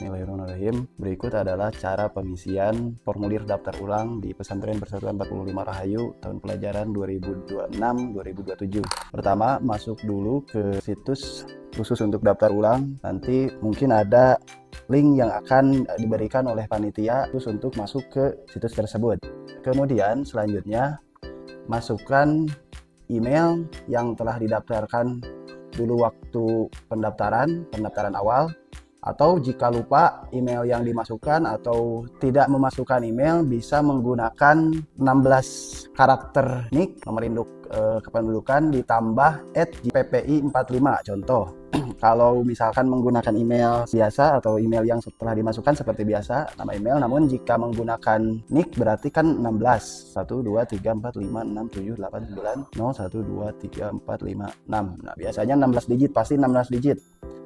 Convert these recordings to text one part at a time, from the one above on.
Bismillahirrahmanirrahim. Berikut adalah cara pengisian formulir daftar ulang di Pesantren Persatuan 45 Rahayu tahun pelajaran 2026-2027. Pertama, masuk dulu ke situs khusus untuk daftar ulang. Nanti mungkin ada link yang akan diberikan oleh panitia khusus untuk masuk ke situs tersebut. Kemudian selanjutnya masukkan email yang telah didaftarkan dulu waktu pendaftaran awal, atau jika lupa email yang dimasukkan atau tidak memasukkan email, bisa menggunakan 16 karakter NIK, nomor induk kependudukan, ditambah @ppi45 contoh. Kalau misalkan menggunakan email biasa atau email yang setelah dimasukkan seperti biasa, nama email, namun jika menggunakan NIK berarti kan 16, 1, 2, 3, 4, 5, 6, 7, 8, 9, 0, 1, 2, 3, 4, 5, 6. Nah, biasanya 16 digit, pasti 16 digit.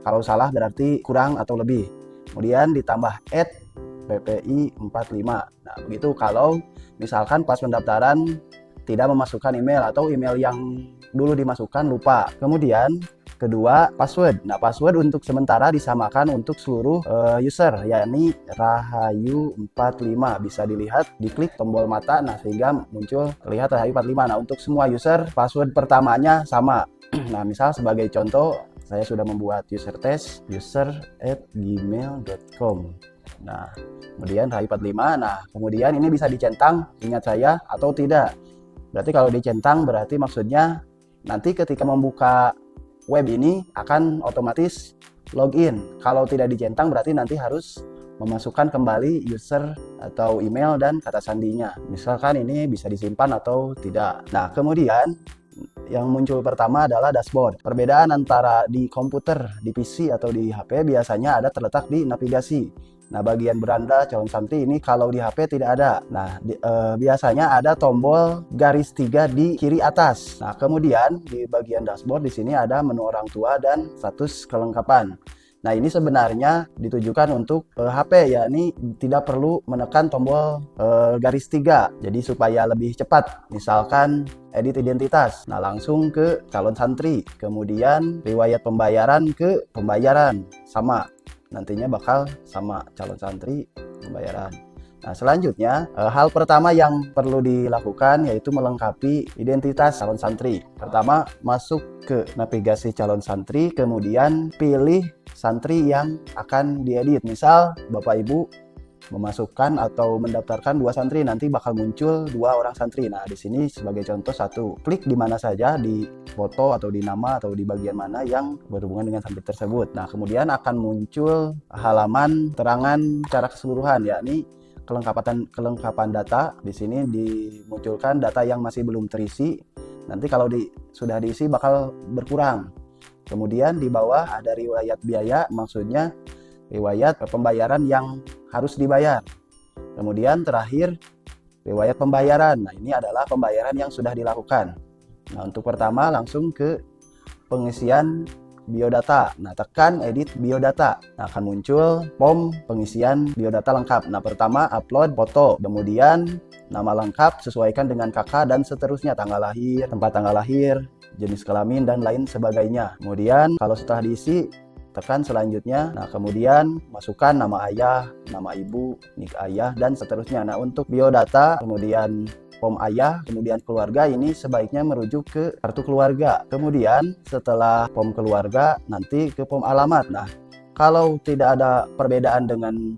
Kalau salah berarti kurang atau lebih. Kemudian ditambah @ppi45. Nah, begitu kalau misalkan pas pendaftaran tidak memasukkan email atau email yang dulu dimasukkan lupa. Kemudian kedua, password. Nah, password untuk sementara disamakan untuk seluruh user, yakni Rahayu45. Bisa dilihat, diklik tombol mata, nah sehingga muncul terlihat Rahayu45. Nah, untuk semua user, password pertamanya sama. Nah, misal sebagai contoh, saya sudah membuat user test, user@gmail.com. Nah, kemudian Rahayu45. Nah, kemudian ini bisa dicentang, ingat saya, atau tidak. Berarti kalau dicentang berarti maksudnya nanti ketika membuka web ini akan otomatis login. Kalau tidak dicentang berarti nanti harus memasukkan kembali user atau email dan kata sandinya. Misalkan ini bisa disimpan atau tidak. Nah, kemudian yang muncul pertama adalah dashboard. Perbedaan antara di komputer, di PC atau di HP biasanya ada terletak di navigasi. Nah, bagian beranda calon santri ini kalau di HP tidak ada. Nah, biasanya ada tombol garis 3 di kiri atas. Nah, kemudian di bagian dashboard di sini ada menu orang tua dan status kelengkapan. Nah, ini sebenarnya ditujukan untuk HP, yakni tidak perlu menekan tombol garis 3. Jadi supaya lebih cepat. Misalkan edit identitas. Nah, langsung ke calon santri. Kemudian riwayat pembayaran ke pembayaran. Sama. Nantinya bakal sama calon santri pembayaran. Nah, selanjutnya hal pertama yang perlu dilakukan yaitu melengkapi identitas calon santri. Pertama, masuk ke navigasi calon santri, kemudian pilih santri yang akan diedit. Misal Bapak Ibu memasukkan atau mendaftarkan 2 santri, nanti bakal muncul 2 orang santri. Nah, di sini sebagai contoh 1, klik di mana saja, di foto atau di nama atau di bagian mana yang berhubungan dengan santri tersebut. Nah, kemudian akan muncul halaman terangan secara keseluruhan, yakni kelengkapan data. Di sini dimunculkan data yang masih belum terisi. Nanti kalau sudah diisi bakal berkurang. Kemudian di bawah ada riwayat biaya, maksudnya riwayat pembayaran yang harus dibayar. Kemudian terakhir riwayat pembayaran. Nah, ini adalah pembayaran yang sudah dilakukan. Nah, untuk pertama langsung ke pengisian biodata. Nah, tekan edit biodata. Nah, akan muncul form pengisian biodata lengkap. Nah, pertama upload foto, kemudian nama lengkap sesuaikan dengan kakak dan seterusnya, tanggal lahir, tempat tanggal lahir, jenis kelamin dan lain sebagainya. Kemudian kalau setelah diisi, tekan selanjutnya. Nah, kemudian masukkan nama ayah, nama ibu, nik ayah, dan seterusnya. Nah, untuk biodata, kemudian form ayah, kemudian keluarga, ini sebaiknya merujuk ke kartu keluarga. Kemudian setelah form keluarga, nanti ke form alamat. Nah, kalau tidak ada perbedaan dengan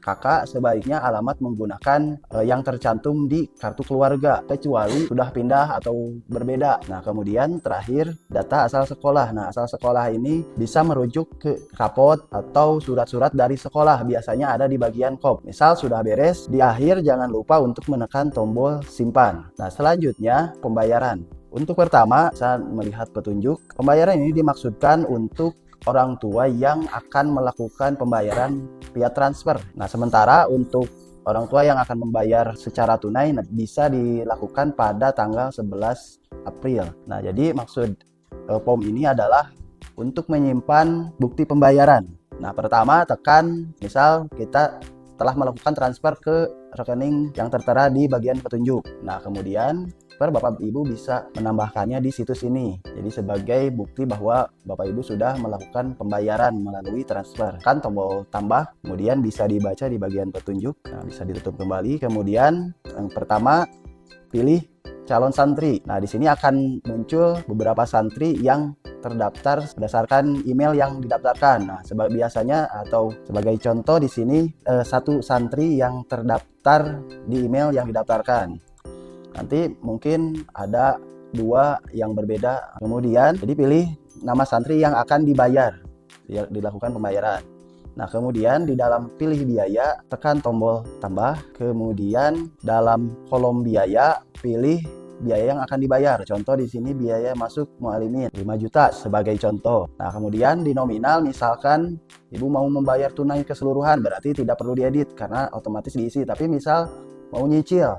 kakak, sebaiknya alamat menggunakan yang tercantum di kartu keluarga, kecuali sudah pindah atau berbeda. Nah, kemudian terakhir data asal sekolah. Nah, asal sekolah ini bisa merujuk ke rapot atau surat-surat dari sekolah, biasanya ada di bagian kop. Misal sudah beres, di akhir jangan lupa untuk menekan tombol simpan. Nah, selanjutnya pembayaran. Untuk pertama, saya melihat petunjuk. Pembayaran ini dimaksudkan untuk orang tua yang akan melakukan pembayaran via transfer. Nah, sementara untuk orang tua yang akan membayar secara tunai bisa dilakukan pada tanggal 11 April. Nah, jadi maksud form ini adalah untuk menyimpan bukti pembayaran. Nah, pertama tekan, misal kita telah melakukan transfer ke rekening yang tertera di bagian petunjuk. Nah, kemudian transfer, Bapak Ibu bisa menambahkannya di situs ini. Jadi sebagai bukti bahwa Bapak Ibu sudah melakukan pembayaran melalui transfer. Kan tombol tambah, kemudian bisa dibaca di bagian petunjuk. Nah, bisa ditutup kembali. Kemudian yang pertama, pilih calon santri. Nah, di sini akan muncul beberapa santri yang terdaftar berdasarkan email yang didaftarkan. Nah, biasanya atau sebagai contoh di sini satu santri yang terdaftar di email yang didaftarkan. Nanti mungkin ada 2 yang berbeda. Kemudian jadi pilih nama santri yang akan dilakukan pembayaran. Nah, kemudian di dalam pilih biaya, tekan tombol tambah. Kemudian dalam kolom biaya, pilih biaya yang akan dibayar. Contoh di sini biaya masuk mualimin 5 juta sebagai contoh. Nah, kemudian di nominal misalkan Ibu mau membayar tunai keseluruhan, berarti tidak perlu diedit karena otomatis diisi. Tapi misal mau nyicil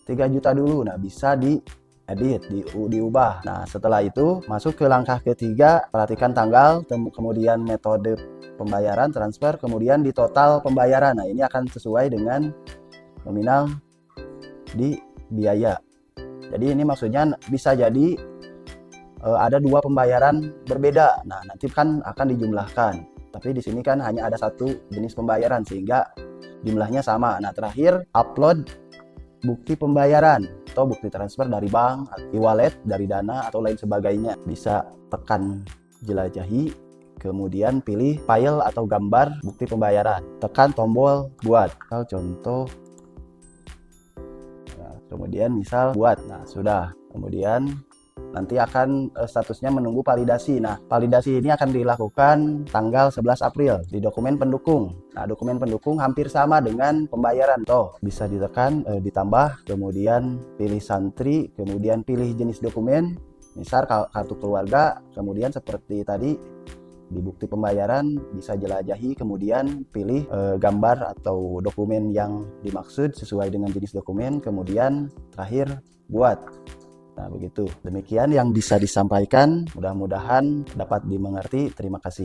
3 juta dulu, nah bisa diedit, diubah. Nah, setelah itu masuk ke langkah ketiga, perhatikan tanggal, kemudian metode pembayaran, transfer, kemudian di total pembayaran. Nah, ini akan sesuai dengan nominal di biaya. Jadi ini maksudnya bisa jadi ada 2 pembayaran berbeda. Nah, nanti kan akan dijumlahkan. Tapi di sini kan hanya ada 1 jenis pembayaran sehingga jumlahnya sama. Nah, terakhir upload bukti pembayaran atau bukti transfer dari bank, e-wallet, dari Dana atau lain sebagainya. Bisa tekan jelajahi, kemudian pilih file atau gambar bukti pembayaran. Tekan tombol buat. Contoh kemudian misal buat. Nah, sudah. Kemudian nanti akan statusnya menunggu validasi. Nah, validasi ini akan dilakukan tanggal 11 April di dokumen pendukung. Nah, dokumen pendukung hampir sama dengan pembayaran. Bisa ditekan, ditambah, kemudian pilih santri, kemudian pilih jenis dokumen, misal kartu keluarga, kemudian seperti tadi di bukti pembayaran bisa jelajahi, kemudian pilih gambar atau dokumen yang dimaksud sesuai dengan jenis dokumen, kemudian terakhir buat. Nah, begitu. Demikian yang bisa disampaikan, mudah-mudahan dapat dimengerti. Terima kasih.